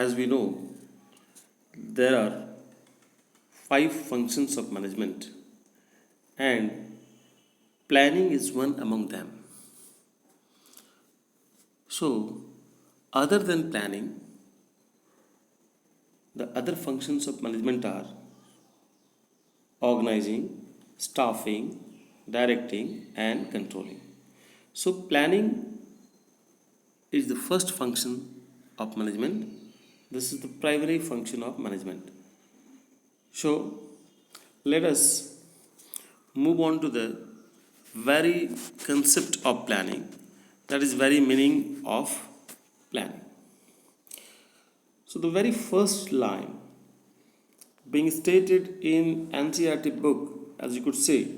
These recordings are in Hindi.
as we know, there are five functions of management, and planning is one among them. So, other than planning, the other functions of management are organizing, staffing, directing, and controlling. So, planning is the first function of management. This is the primary function of management. So, let us move on to the very concept of planning, that is very meaning of planning. So the very first line being stated in NCERT book, as you could say,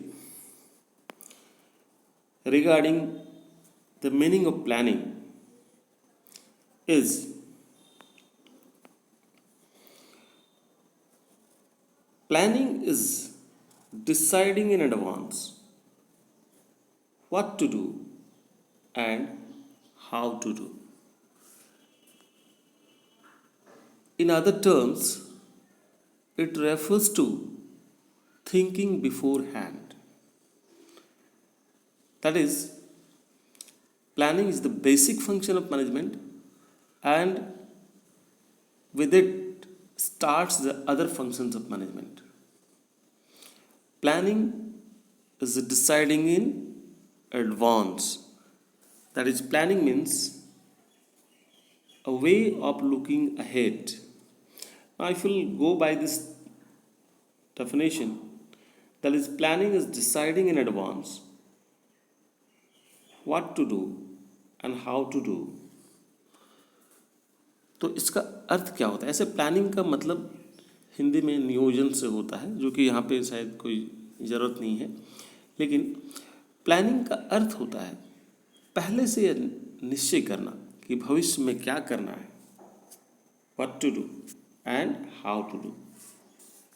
regarding the meaning of planning is planning is deciding in advance what to do and how to do. In other terms, it refers to thinking beforehand. That is, planning is the basic function of management, and with it starts the other functions of management. Planning is deciding in advance. That is, planning means a way of looking ahead. Now, if we'll go by this definition, that is, planning is deciding in advance what to do and how to do. तो इसका अर्थ क्या होता है? ऐसे प्लानिंग का मतलब हिंदी में नियोजन से होता है, जो कि यहाँ पे शायद कोई ज़रूरत नहीं है, लेकिन प्लानिंग का अर्थ होता है पहले से यह निश्चय करना कि भविष्य में क्या करना है, what to do and how to do,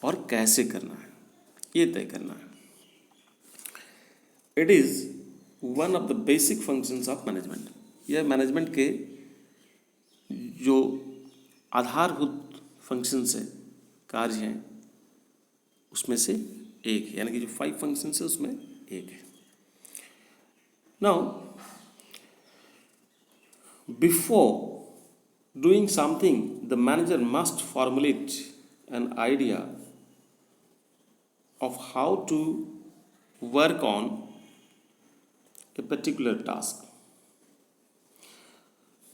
और कैसे करना है, ये तय करना है. It is one of the basic functions of management. यह मैनेजमेंट के जो आधारभूत फंक्शंस है, कार्य हैं, उसमें से एक है, यानी कि जो 5 फंक्शंस है उसमें एक है. Now before doing something the manager must formulate an idea of how to work on a particular task.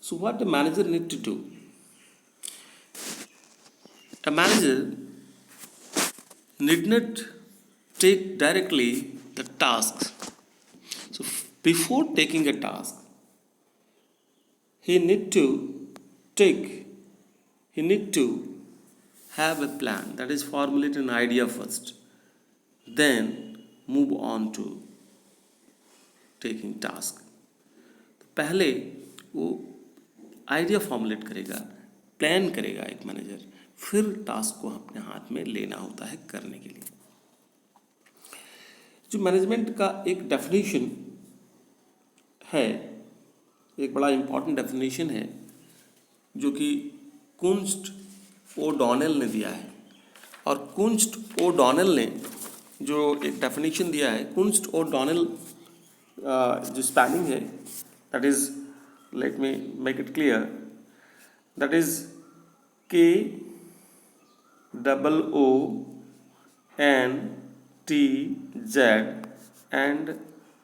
So what the manager need to do? A manager need not take directly the tasks. So before taking a task, he need to have a plan, that is formulate an idea first, then move on to taking task. तो पहले वो आइडिया फॉर्मुलेट करेगा, प्लान करेगा एक मैनेजर, फिर टास्क को अपने हाथ में लेना होता है करने के लिए. जो मैनेजमेंट का एक डेफिनेशन है, एक बड़ा इम्पॉर्टेंट डेफिनेशन है, जो कि कुंस्ट ओ डॉनेल ने दिया है. और कुंस्ट ओ डॉनेल ने जो एक डेफिनेशन दिया है, कुंस्ट और डॉनेल जो स्पेलिंग है, that is, let me make it clear, that is KOONTZ and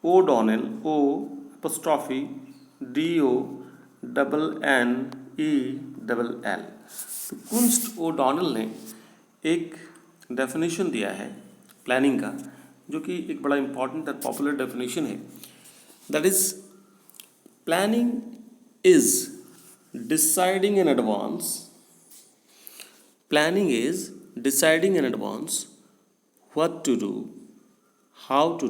O Donnell ODONNELL. तो कुंस्ट ओ डॉनेल ने एक डेफिनेशन दिया है प्लानिंग का, जो कि एक बड़ा इम्पॉर्टेंट और पॉपुलर डेफिनेशन है. That is, planning is deciding in advance. Planning is deciding in advance what to do, how to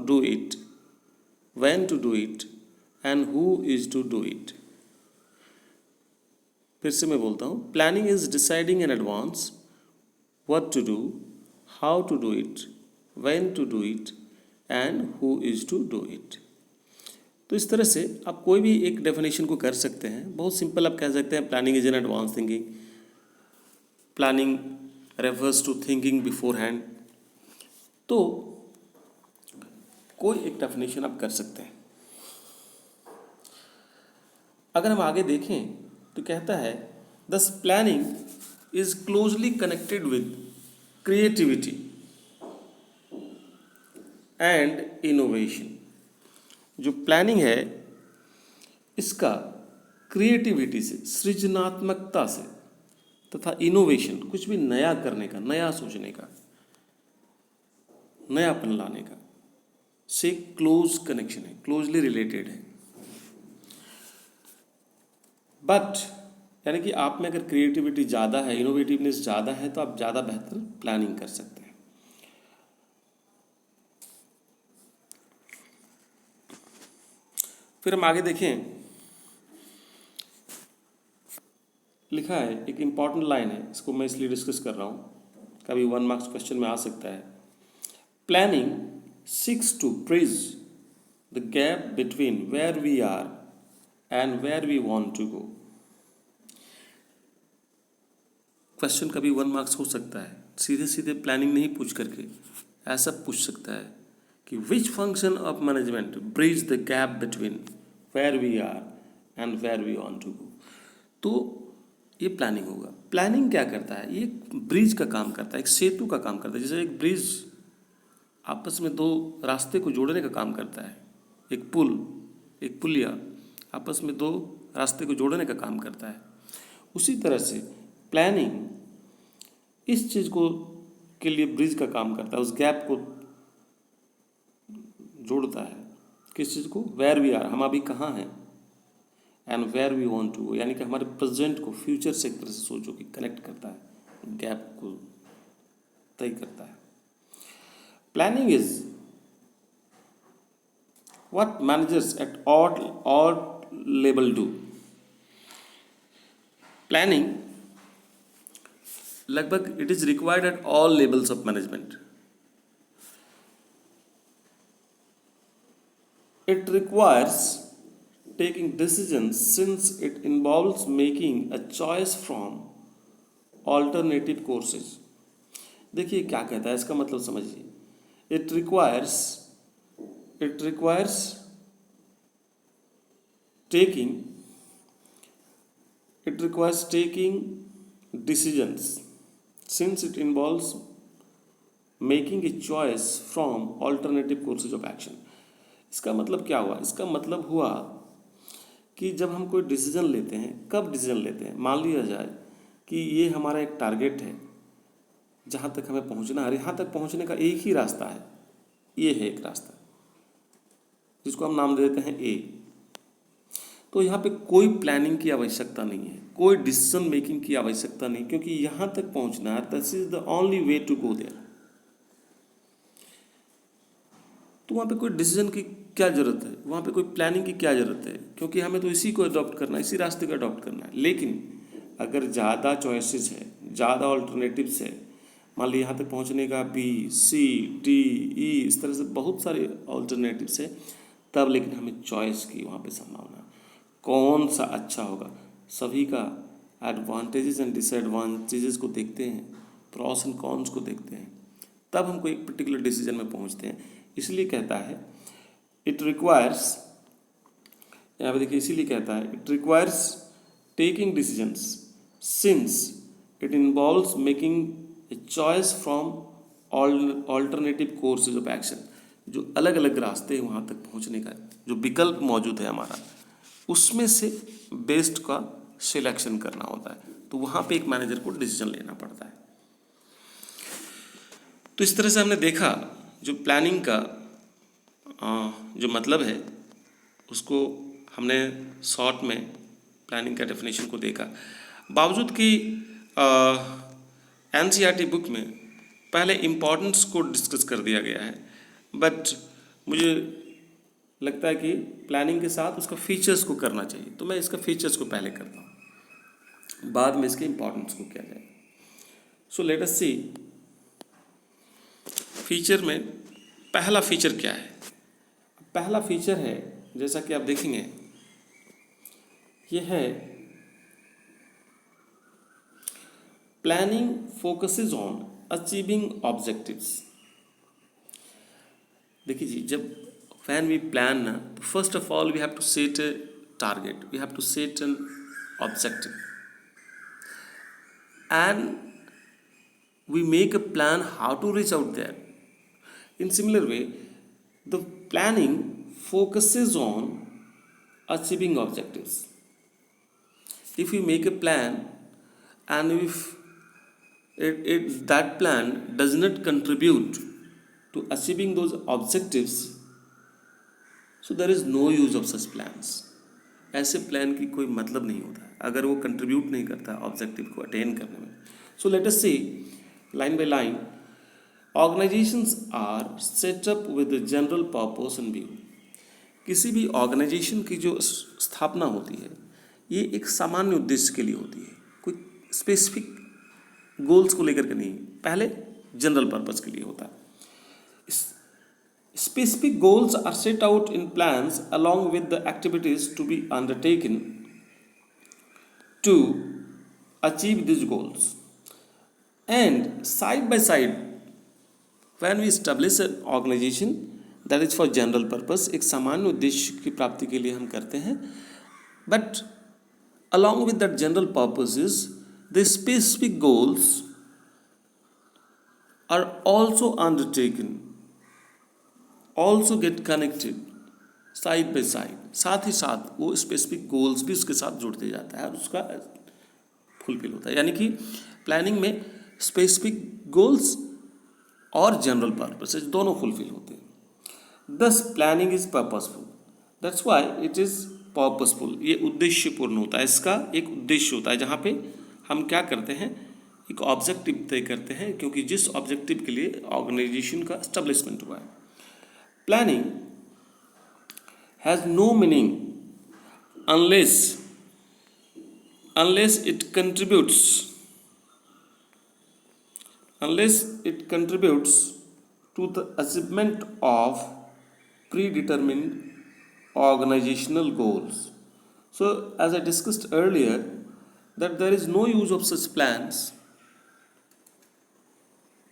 do it, when to do it and who is to do it. फिर से मैं बोलता हूँ, planning is deciding in advance what to do, how to do it, when to do it and who is to do it. तो तो इस तरह से आप कोई भी एक डेफिनेशन को कर सकते हैं। बहुत सिंपल आप कह सकते हैं planning is an advance thinking, planning refers to thinking beforehand. तो कोई एक डेफिनेशन आप कर सकते हैं। अगर हम आगे देखें तो कहता है दस planning is closely connected with creativity and innovation. जो प्लानिंग है इसका क्रिएटिविटी से, सृजनात्मकता से तथा इनोवेशन, कुछ भी नया करने का, नया सोचने का, नयापन लाने का से क्लोज कनेक्शन है, क्लोजली रिलेटेड है। बट यानी कि आप में अगर क्रिएटिविटी ज़्यादा है, इनोवेटिवनेस ज़्यादा है, तो आप ज़्यादा बेहतर प्लानिंग कर सकते हैं। फिर हम आगे देखें, लिखा है एक इंपॉर्टेंट लाइन है, इसको मैं इसलिए डिस्कस कर रहा हूँ, कभी 1 मार्क्स क्वेश्चन में आ सकता है। Planning seeks to bridge the gap between where we are and where we want to go. Question कभी 1 मार्क्स हो सकता है, सीधे सीधे प्लानिंग नहीं पूछ करके ऐसा पूछ सकता है कि which function of management bridge the gap between where we are and where we want to go. तो ये प्लानिंग होगा। प्लानिंग क्या करता है, ये ब्रिज का काम करता है, एक सेतु का काम करता है। जैसे एक ब्रिज आपस में दो रास्ते को जोड़ने का काम करता है, एक पुल, एक पुलिया आपस में दो रास्ते को जोड़ने का काम करता है। उसी तरह से प्लानिंग इस चीज़ को के लिए ब्रिज का काम करता है, उस गैप को जोड़ता है। किस चीज़ को, वेयर वी आर, हम अभी कहाँ हैं, and where we want to go, यानी कि हमारे प्रेजेंट को फ्यूचर से एक तरह से सोचो कि कनेक्ट करता है, गैप को तय करता है। Planning is what managers at all level do. Planning लगभग it is required at all levels of management. It requires taking decisions since it involves making a choice from alternative courses। देखिए क्या कहता है, इसका मतलब समझिए। It requires taking decisions since it involves making a choice from alternative courses of action। इसका मतलब क्या हुआ, इसका मतलब हुआ कि जब हम कोई डिसीजन लेते हैं, कब डिसीजन लेते हैं, मान लिया जाए कि ये हमारा एक टारगेट है, जहाँ तक हमें पहुँचना है, यहाँ तक पहुँचने का एक ही रास्ता है, ये है एक रास्ता जिसको हम नाम दे देते हैं ए। तो यहाँ पे कोई प्लानिंग की आवश्यकता नहीं है, कोई डिसीजन मेकिंग की आवश्यकता नहीं, क्योंकि यहाँ तक पहुँचना है, this is the only way to go there. तो वहाँ पे कोई डिसीजन की क्या ज़रूरत है, वहाँ पे कोई प्लानिंग की क्या ज़रूरत है, क्योंकि हमें तो इसी को अडॉप्ट करना है, इसी रास्ते को अडॉप्ट करना है। लेकिन अगर ज़्यादा चॉइसेस है, ज़्यादा ऑल्टरनेटिव्स है, मान लीजिए यहाँ तक पहुँचने का बी सी डी ई, इस तरह से बहुत सारे ऑल्टरनेटिव्स है, तब लेकिन हमें चॉइस की वहाँ पे संभावना, कौन सा अच्छा होगा। सभी का एडवांटेजेस एंड डिसएडवांटेजेस को देखते हैं, प्रॉस एंड कॉन्स को देखते हैं, तब हमको एक पर्टिकुलर डिसीजन में पहुँचते हैं। इसलिए कहता है इट रिक्वायर्स, यहाँ पे देखिए इसीलिए कहता है it requires taking decisions since it involves making a choice from alternative courses of action. जो अलग अलग रास्ते हैं वहाँ तक पहुँचने का, जो विकल्प मौजूद है हमारा, उसमें से बेस्ट का सिलेक्शन करना होता है। तो वहाँ पे एक मैनेजर को डिसीजन लेना पड़ता है। तो इस तरह से हमने देखा जो प्लानिंग का जो मतलब है, उसको हमने शॉर्ट में प्लानिंग का डेफिनेशन को देखा। बावजूद कि एनसीईआरटी बुक में पहले इम्पोर्टेंस को डिस्कस कर दिया गया है, बट मुझे लगता है कि प्लानिंग के साथ उसका फीचर्स को करना चाहिए, तो मैं इसका फीचर्स को पहले करता हूँ, बाद में इसके इम्पोर्टेंस को किया जाए। सो लेट अस सी फीचर में पहला फीचर क्या है। पहला फीचर है जैसा कि आप देखेंगे ये है planning focuses on achieving objectives. देखिए जी, जब when we plan ना, तो first of all we have to set a target, we have to set an objective, and we make a plan how to reach out there. In similar way, the planning focuses on achieving objectives. If we make a plan and if that plan does not contribute to achieving those objectives, so there is no use of such plans. ऐसे प्लान की कोई मतलब नहीं होता है अगर वो कंट्रीब्यूट नहीं करता ऑब्जेक्टिव को अटेन करने में। So let us see line by line, organisations are set up with general purpose in view. किसी भी ऑर्गेनाइजेशन की जो स्थापना होती है ये एक सामान्य उद्देश्य के लिए होती है, कोई स्पेसिफिक गोल्स को लेकर के नहीं, पहले जनरल पर्पस के लिए होता है। Specific goals are set out in plans along with the activities to be undertaken to achieve these goals. And side by side, when we establish an organization that is for general purpose, एक सामान्य उद्देश्य की प्राप्ति के लिए हम करते हैं, but along with that general purposes, the specific goals are also undertaken, also get connected side by side, साथ ही साथ वो स्पेसिफिक गोल्स भी उसके साथ जुड़ते जाता है और उसका फुलफिल होता है। यानी कि प्लानिंग में स्पेसिफिक गोल्स और जनरल पर्पसेस दोनों फुलफिल होते हैं। दस planning is purposeful, that's why it is purposeful. ये उद्देश्यपूर्ण होता है, इसका एक उद्देश्य होता है जहाँ पे हम क्या करते हैं, एक ऑब्जेक्टिव तय करते हैं, क्योंकि जिस ऑब्जेक्टिव के लिए ऑर्गेनाइजेशन का एस्टेब्लिशमेंट हुआ है। Planning has no meaning unless it contributes to the achievement of predetermined organizational goals. So as I discussed earlier, that there is no use of such plans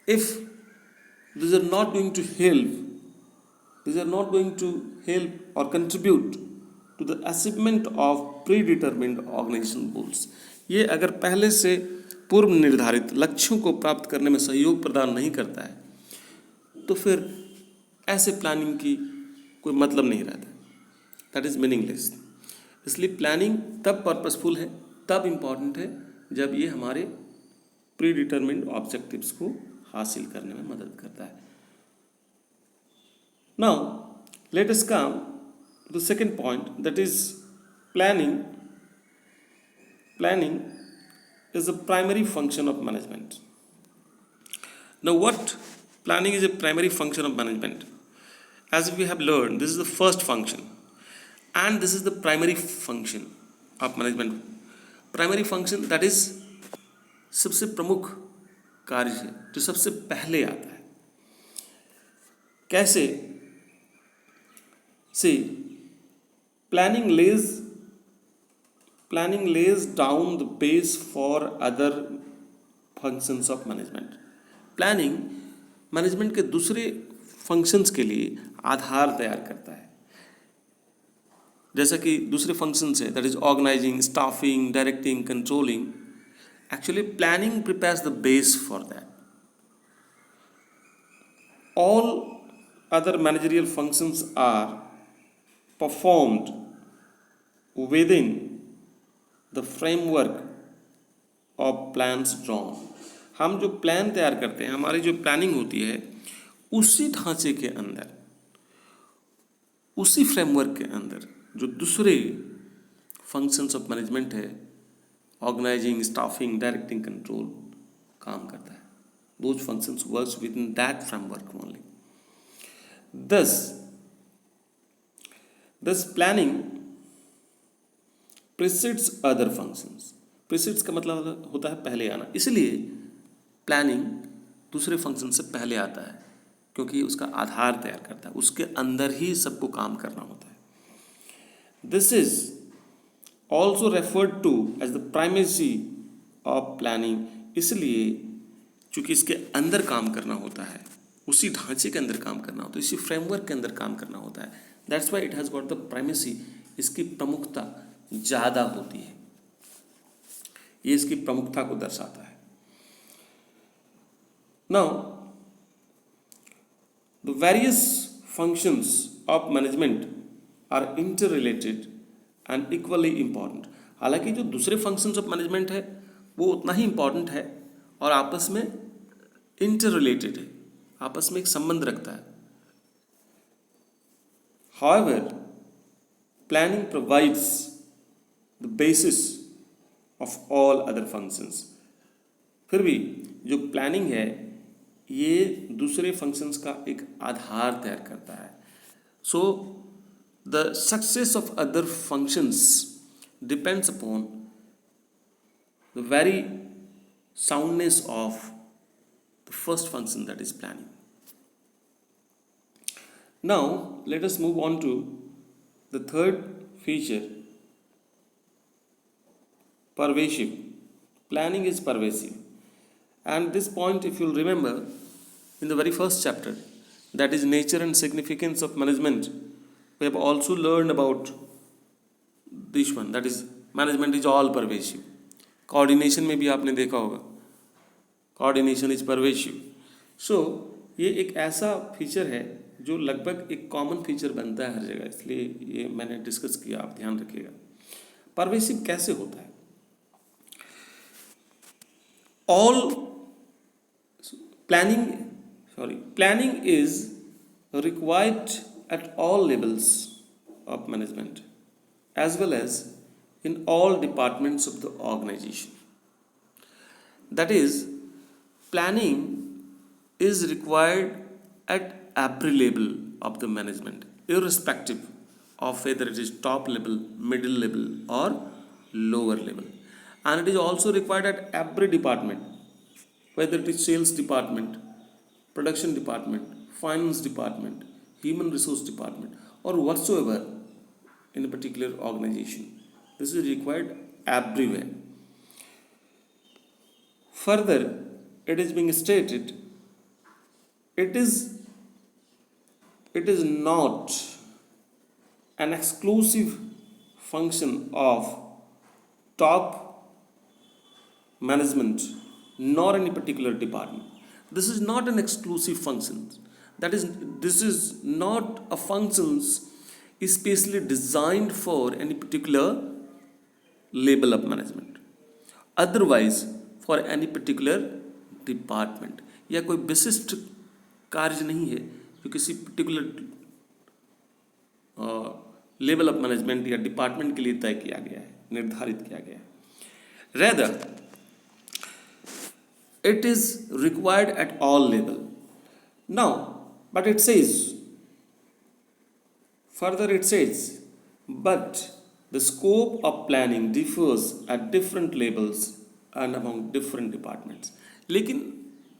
if these are not going to help or contribute to the achievement of predetermined organizational goals. ये अगर पहले से पूर्व निर्धारित लक्ष्यों को प्राप्त करने में सहयोग प्रदान नहीं करता है तो फिर ऐसे प्लानिंग की कोई मतलब नहीं रहता, दैट इज मीनिंगलेस। इसलिए प्लानिंग तब पर्पसफुल है, तब इम्पॉर्टेंट है जब ये हमारे प्री डिटर्मिन्ड ऑब्जेक्टिव्स को हासिल करने में मदद करता है। Now, let us come to the second point, that is planning. Planning is a primary function of management. Now, what planning is a primary function of management? As we have learned, this is the first function, and this is the primary function of management. Primary function, that is सबसे प्रमुख कार्य है जो सबसे पहले आता है। कैसे? See, planning lays down the base for other functions of management. Planning management के दूसरे फंक्शंस के लिए आधार तैयार करता है। जैसा कि दूसरे फंक्शंस है, that is organising, staffing, directing, controlling. Actually planning prepares the base for that. All other managerial functions are performed within the framework of plans drawn. हम जो प्लान तैयार करते हैं, हमारी जो प्लानिंग होती है उसी ढांचे के अंदर, उसी फ्रेमवर्क के अंदर जो दूसरे फंक्शंस ऑफ मैनेजमेंट है, ऑर्गेनाइजिंग, स्टाफिंग, डायरेक्टिंग, कंट्रोल, काम करता है। Those functions works with in that framework only. Thus planning precedes other functions. Precedes का मतलब होता है पहले आना, इसलिए प्लानिंग दूसरे फंक्शन से पहले आता है क्योंकि उसका आधार तैयार करता है, उसके अंदर ही सबको काम करना होता है। This is also referred to as the primacy of planning. इसलिए चूंकि इसके अंदर काम करना होता है, उसी ढांचे के अंदर काम करना होता है, इसी फ्रेमवर्क के अंदर काम करना होता है, that's why it has got the primacy. इसकी प्रमुखता ज़्यादा होती है, ये इसकी प्रमुखता को दर्शाता है. Now the various functions of management are interrelated and equally important. हालांकि जो दूसरे फंक्शंस ऑफ मैनेजमेंट है वो उतना ही इम्पॉर्टेंट है और आपस में इंटर रिलेटेड है, आपस में एक संबंध रखता है. However, planning provides the basis of all other functions. फिर भी जो प्लानिंग है ये दूसरे फंक्शंस का एक आधार तैयार करता है. So the success of other functions depends upon the very soundness of the first function, that is planning. Now let us move on to the third feature, pervasive. Planning is pervasive, and this point, if you'll remember, in the very first chapter, that is nature and significance of management, we have also learned about this one, that is management is all pervasive. Coordination में भी आपने देखा होगा, कोऑर्डिनेशन इज परवेसिव. सो ये एक ऐसा फीचर है जो लगभग एक कॉमन फीचर बनता है हर जगह, इसलिए ये मैंने डिस्कस किया, आप ध्यान रखिएगा. परवेसिव कैसे होता है? All planning is required at all levels of management as well as in all departments of the organization. That is, planning is required at every level of the management, irrespective of whether it is top level, middle level, or lower level. And it is also required at every department, whether it is sales department, production department, finance department, human resource department, or whatsoever in a particular organization. This is required everywhere. Further, it is being stated, it is not an exclusive function of top management nor any particular department. This is not an exclusive function. That is, this is not a function especially designed for any particular level of management, otherwise for any particular department. या कोई विशिष्ट कार्य नहीं है जो किसी पर्टिकुलर लेवल ऑफ मैनेजमेंट या डिपार्टमेंट के लिए तय किया गया है, निर्धारित किया गया है. Rather it is required at all level. Now but it says, further it says, but the scope of planning differs at different levels and among different departments. लेकिन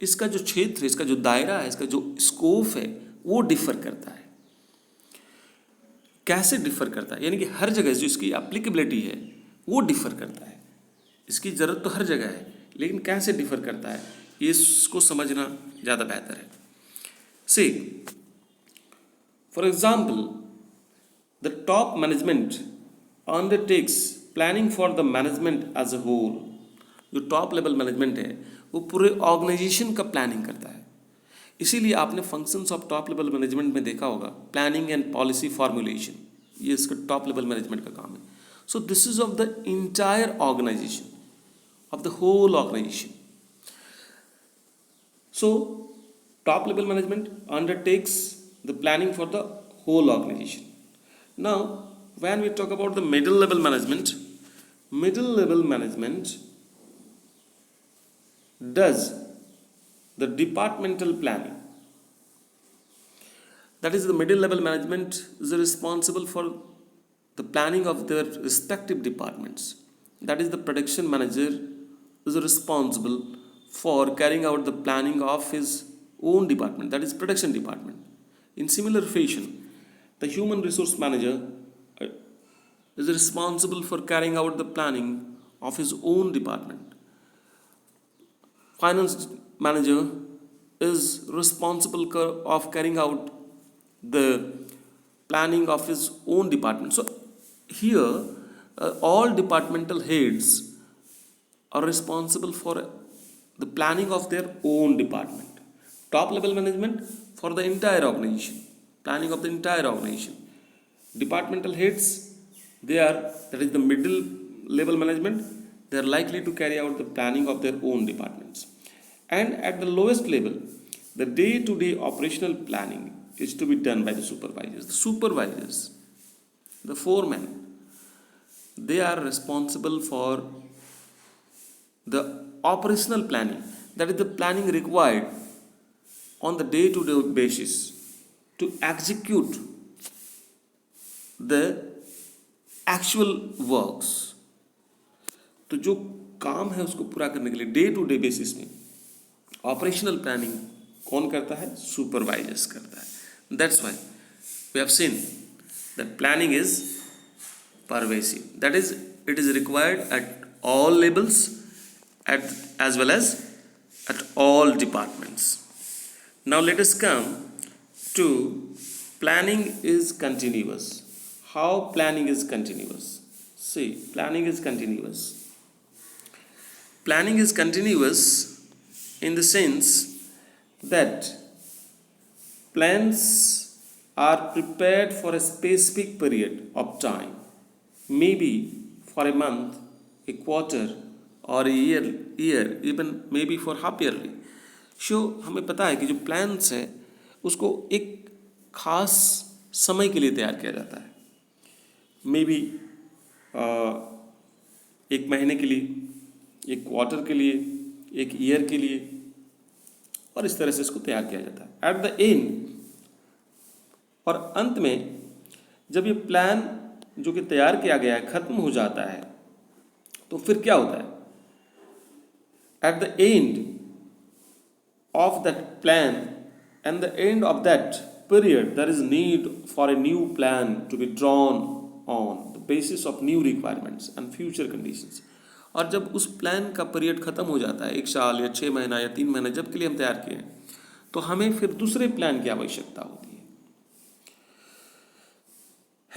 इसका जो क्षेत्र है, इसका जो दायरा है, इसका जो स्कोप है वो डिफर करता है. कैसे डिफर करता है? यानी कि हर जगह जो इसकी एप्लीकेबिलिटी है वो डिफर करता है. इसकी ज़रूरत तो हर जगह है, लेकिन कैसे डिफर करता है ये इसको समझना ज़्यादा बेहतर है. See for example, the top management undertakes planning for the management as a whole. जो टॉप लेवल मैनेजमेंट है वो पूरे ऑर्गेनाइजेशन का प्लानिंग करता है. इसीलिए आपने functions of top level management में देखा होगा, प्लानिंग एंड पॉलिसी फॉर्मुलेशन, ये इसका टॉप लेवल मैनेजमेंट का काम है. So this is of the entire organisation, of the whole organisation. So top level management undertakes the planning for the whole organization. Now when we talk about the middle level management does the departmental planning. That is, the middle level management is responsible for the planning of their respective departments. That is, the production manager is responsible for carrying out the planning of his own department, that is production department. In similar fashion, the human resource manager is responsible for carrying out the planning of his own department. Finance manager is responsible of carrying out the planning of his own department. So here all departmental heads are responsible for the planning of their own department. Top level management for the entire organization, planning of the entire organization. Departmental heads, they are, that is the middle level management, they are likely to carry out the planning of their own departments. And at the lowest level, the day-to-day operational planning is to be done by the supervisors. The supervisors, the foremen, they are responsible for the operational planning, that is the planning required on the day-to-day basis to execute the actual works. तो जो काम है उसको पूरा करने के लिए डे टू डे बेसिस में ऑपरेशनल प्लानिंग कौन करता है? सुपरवाइजर्स करता है. That's why we have seen that planning is pervasive, that is it is required at all levels, at as well as at all departments. Now let us come to planning is continuous. How planning is continuous? See, planning is continuous. Planning is continuous in the sense that plans are prepared for a specific period of time, maybe for a month, a quarter, or a year, even maybe for half yearly. सो हमें पता है कि जो प्लान्स है उसको एक खास समय के लिए तैयार किया जाता है, मे बी एक महीने के लिए, एक क्वार्टर के लिए, एक ईयर के लिए, और इस तरह से इसको तैयार किया जाता है. एट द एंड, और अंत में जब ये प्लान जो कि तैयार किया गया है खत्म हो जाता है तो फिर क्या होता है? At the end of that plan and the end of that period, there is need for a new plan to be drawn on the basis of new requirements and future conditions. और जब उस प्लान का पीरियड खत्म हो जाता है, 1 साल या 6 महीना या 3 महीना जब के लिए हम तैयार किए हैं, तो हमें फिर दूसरे प्लान की आवश्यकता होती है.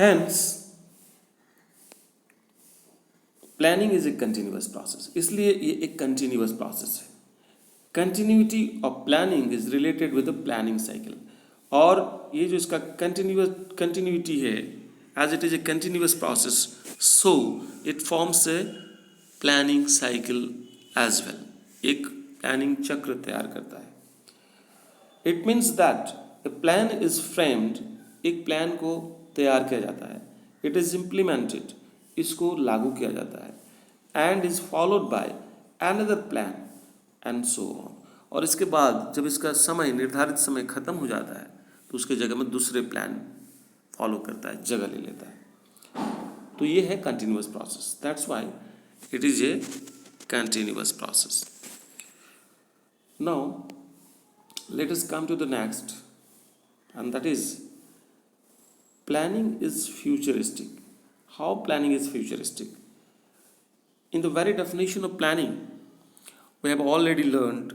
Hence, planning is a continuous process. इसलिए ये एक कंटिन्यूअस प्रोसेस है. Continuity of planning is related with the planning cycle. और ये जो इसका कंटिन्यूटी है, as it is a continuous process, so it forms a planning cycle as well. एक प्लानिंग चक्र तैयार करता है. It means that a plan is framed, एक प्लान को तैयार किया जाता है. इट इज इम्प्लीमेंटेड, इसको लागू किया जाता है. And is followed by another plan and so on. और इसके बाद जब इसका समय, निर्धारित समय खत्म हो जाता है तो उसके जगह में दूसरे प्लान फॉलो करता है, जगह ले लेता है. तो ये है continuous process. That's why it is a continuous process. Now let us come to the next, and that is planning is futuristic. How planning is futuristic? In the very definition of planning, we have already learned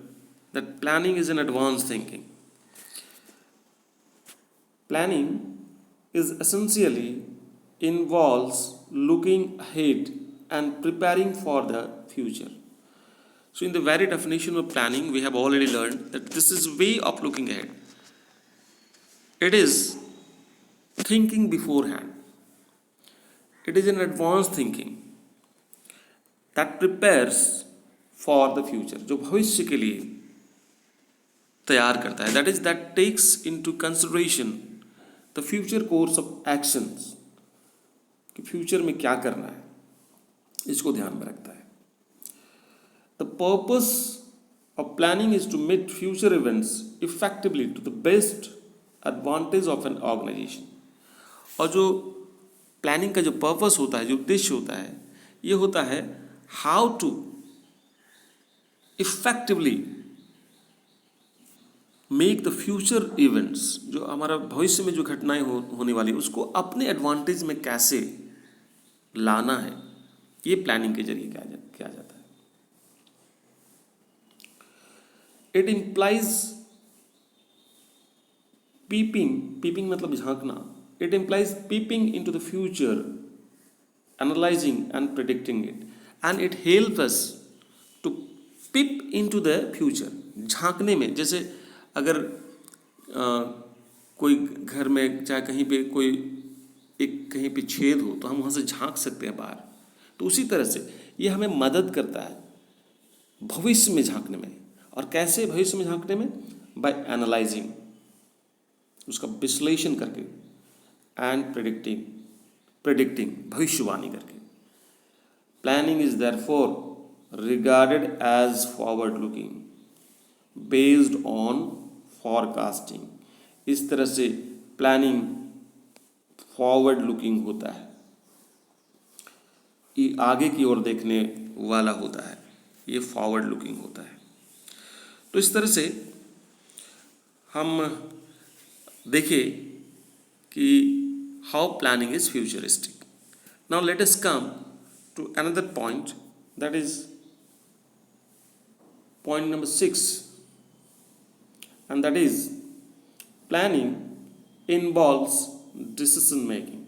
that planning is an advanced thinking. Planning is essentially involves looking ahead and preparing for the future. So in the very definition of planning, we have already learned that this is way of looking ahead. It is thinking beforehand. It is an advanced thinking that prepares for the future, जो भविष्य के लिए तैयार करता है. that takes into consideration the future course of actions, कि फ्यूचर में क्या करना है, इसको ध्यान में रखता है. The purpose of planning is to meet future events effectively to the best advantage of an organization. और जो प्लानिंग का जो पर्पस होता है, जो उद्देश्य होता है, ये होता है how to effectively make the future events, जो हमारा भविष्य में जो घटनाएं होने वाली उसको अपने एडवांटेज में कैसे लाना है, ये प्लानिंग के जरिए किया जाता है। इट इम्प्लाइज पीपिंग मतलब झांकना। It implies peeping into the future, analysing and predicting it, and it help us to peep into the future. झांकने में, जैसे अगर कोई घर में चाहे कहीं पे कोई कहीं पे छेद हो तो हम वहाँ से झांक सकते हैं बाहर, तो उसी तरह से ये हमें मदद करता है भविष्य में झांकने में। और कैसे भविष्य में झांकने में? बाय एनालाइजिंग, उसका विश्लेषण करके, एंड प्रिडिक्टिंग भविष्यवाणी करके। Planning is therefore regarded as forward looking based on forecasting. इस तरह से प्लानिंग फॉरवर्ड लुकिंग होता है, ये आगे की ओर देखने वाला होता है, ये फॉरवर्ड लुकिंग होता है। तो इस तरह से हम देखें कि how planning is futuristic. Now let us come to another point, that is point number 6, and that is planning involves decision making.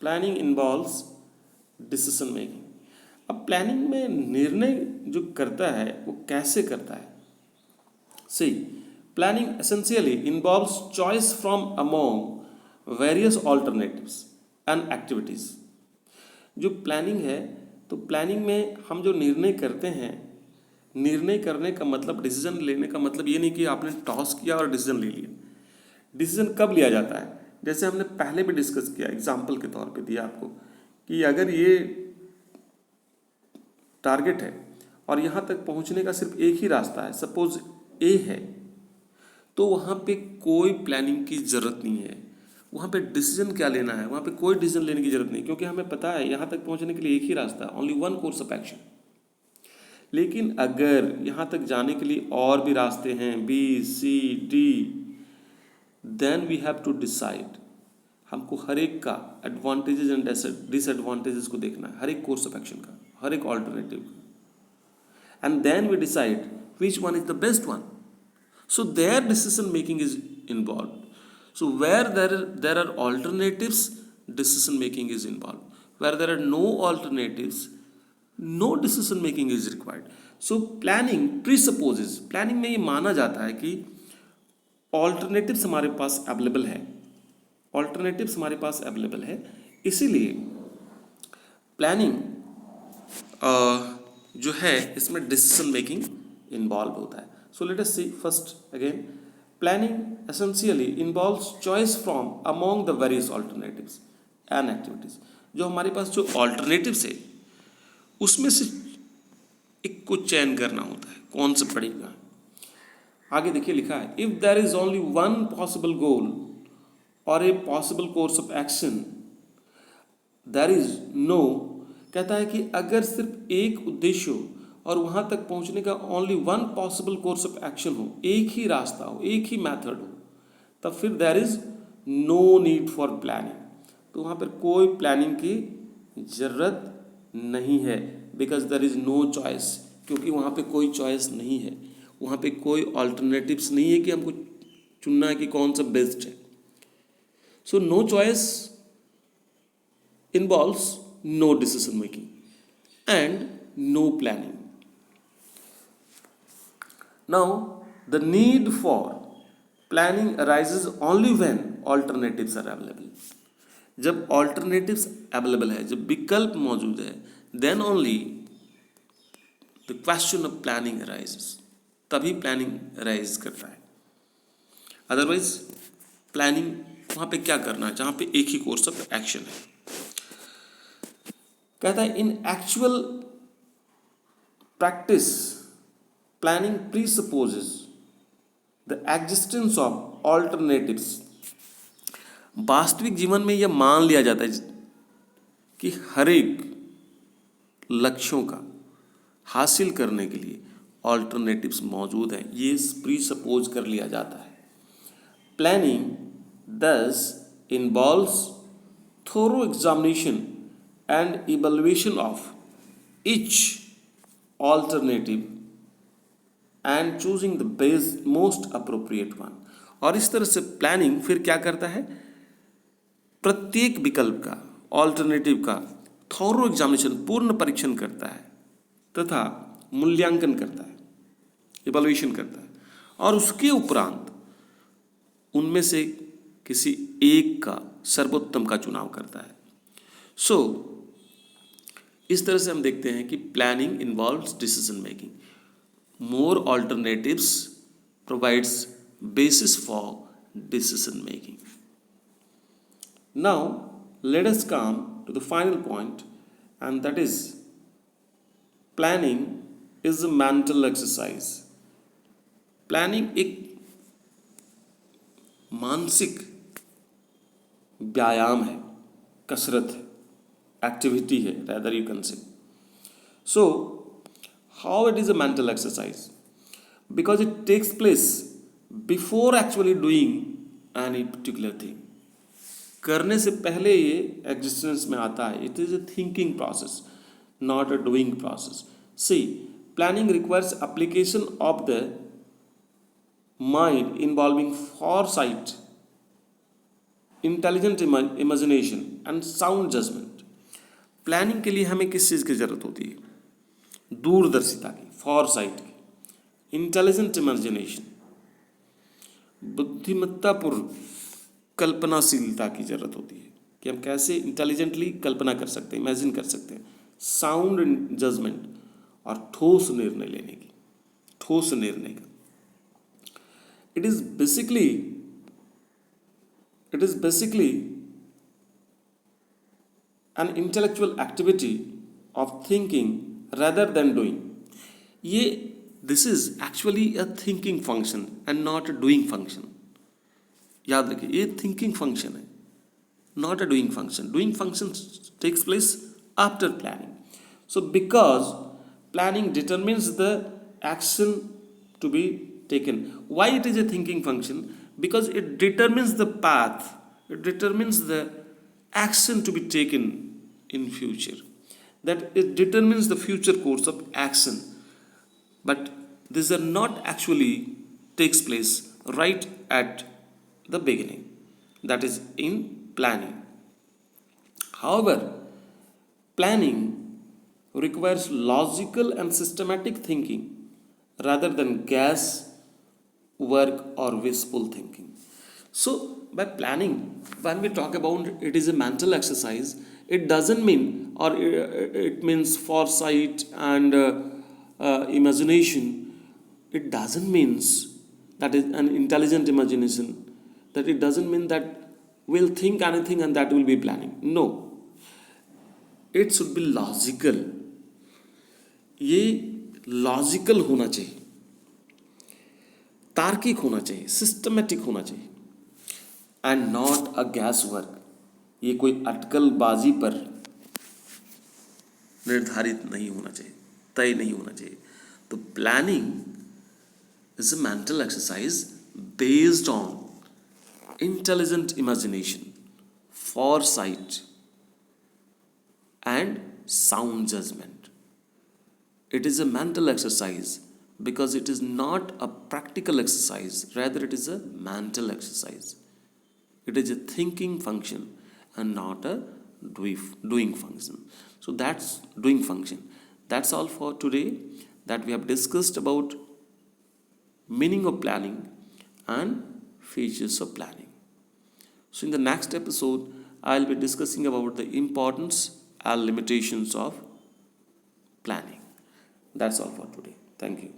Planning involves decision making. अब प्लानिंग में निर्णय जो करता है वो कैसे करता है? See, planning essentially involves choice from among various alternatives and activities. जो प्लानिंग है, तो प्लानिंग में हम जो निर्णय करते हैं, निर्णय करने का मतलब, डिसीजन लेने का मतलब ये नहीं कि आपने टॉस किया और डिसीजन ले लिया। डिसीजन कब लिया जाता है? जैसे हमने पहले भी डिस्कस किया, एग्जाम्पल के तौर पे दिया आपको कि अगर ये टारगेट है और यहाँ तक पहुँचने का सिर्फ एक ही रास्ता है, सपोज ए है, तो वहाँ पे कोई प्लानिंग की ज़रूरत नहीं है। वहाँ पे डिसीजन क्या लेना है, वहाँ पे कोई डिसीजन लेने की ज़रूरत नहीं, क्योंकि हमें पता है यहाँ तक पहुँचने के लिए एक ही रास्ता है, only one course of action. लेकिन अगर यहाँ तक जाने के लिए और भी रास्ते हैं, B C D, then we have to decide. हमको हर एक का एडवांटेजेस एंड डिसएडवांटेजेस को देखना है, हर एक कोर्स ऑफ एक्शन का, हर एक ऑल्टरनेटिव का, and then we decide which one is the best one. So their decision making is involved. So where there are alternatives, decision making is involved. Where there are no alternatives, no decision making is required. So planning presupposes, planning में ये माना जाता है कि alternatives हमारे पास available है, alternatives हमारे पास available है, इसीलिए planning जो है इसमें decision making involved होता है. So let us see first again, planning essentially involves choice from among the various alternatives and activities. जो हमारे पास जो alternatives है उसमें से एक को चयन करना होता है, कौन सा पड़ेगा. आगे देखिए लिखा है, if there is only one possible goal or a possible course of action, there is no, कहता है कि अगर सिर्फ एक उद्देश्य हो और वहाँ तक पहुँचने का only one possible course of action हो, एक ही रास्ता हो, एक ही मेथड हो, तब फिर there is no need for planning. तो वहाँ पर कोई प्लानिंग की ज़रूरत नहीं है, because there is no choice, क्योंकि वहाँ पे कोई चॉइस नहीं है, वहाँ पे कोई ऑल्टरनेटिव्स नहीं है कि हमको चुनना है कि कौन सा बेस्ट है. So no choice involves no decision making and no planning. Now, the need for planning arises only when alternatives are available. जब alternatives available है, जब विकल्प मौजूद है, then only the question of planning arises. तभी planning arise करता है. Otherwise, planning वहाँ पे क्या करना है, जहाँ पे एक ही course of action है. कहता है in actual practice, planning presupposes the existence of alternatives. वास्तविक जीवन में यह मान लिया जाता है कि हर एक लक्ष्यों का हासिल करने के लिए ऑल्टरनेटिव्स मौजूद हैं, ये प्रीसपोज कर लिया जाता है. Planning thus involves thorough examination and evaluation of each alternative and choosing the best most appropriate one। और इस तरह से प्लानिंग फिर क्या करता है, प्रत्येक विकल्प का, ऑल्टरनेटिव का थॉरो एग्जामिनेशन, पूर्ण परीक्षण करता है तथा मूल्यांकन करता है, इवैल्यूएशन करता है, और उसके उपरांत उनमें से किसी एक का, सर्वोत्तम का चुनाव करता है। सो इस तरह से हम देखते हैं कि planning involves decision making, more alternatives provides basis for decision making। Now let us come to the final point, and that is planning is a mental exercise। Planning एक मानसिक व्यायाम है, कसरत है, एक्टिविटी है, rather you can say। So how it is a mental exercise? Because it takes place before actually doing any particular thing। करने से पहले ये एग्जिस्टेंस में आता है। It is a thinking process, not a doing process. See, planning requires application of the mind involving foresight, intelligent imagination and sound judgement. Planning के लिए हमें किस चीज़ की ज़रूरत होती है? दूरदर्शिता की, फॉरसाइट की, इंटेलिजेंट इमेजिनेशन, बुद्धिमत्तापूर्ण कल्पनाशीलता की जरूरत होती है कि हम कैसे इंटेलिजेंटली कल्पना कर सकते हैं, इमेजिन कर सकते हैं, साउंड जजमेंट और ठोस निर्णय लेने की, ठोस निर्णय का। It is basically an intellectual activity of thinking rather than doing। ये this is actually a thinking function and not a doing function. याद रखिए, ये थिंकिंग फंक्शन है, not a doing function. Doing function takes place after planning. So because planning determines the action to be taken। Why it is a thinking function? Because it determines the path, it determines the action to be taken in future, that it determines the future course of action, but these are not actually takes place right at the beginning, that is in planning। However, planning requires logical and systematic thinking rather than guess work or wishful thinking। So by planning, when we talk about it is a mental exercise, it doesn't mean, or it means foresight and imagination, it doesn't means that is an intelligent imagination, that it doesn't mean that we'll think anything and that will be planning। No, it should be logical। ये लॉजिकल होना चाहिए, तार्किक होना चाहिए, सिस्टमेटिक होना चाहिए, and not a gas work. ये कोई अटकलबाजी पर निर्धारित नहीं होना चाहिए, तय नहीं होना चाहिए। तो planning is a mental exercise based on intelligent imagination, foresight and sound judgment। It is a mental exercise because it is not a practical exercise, rather it is a mental exercise। It is a thinking function and not a doing function। So that's doing function। That's all for today, that we have discussed about meaning of planning and features of planning। So in the next episode, I'll be discussing about the importance and limitations of planning। That's all for today. Thank you।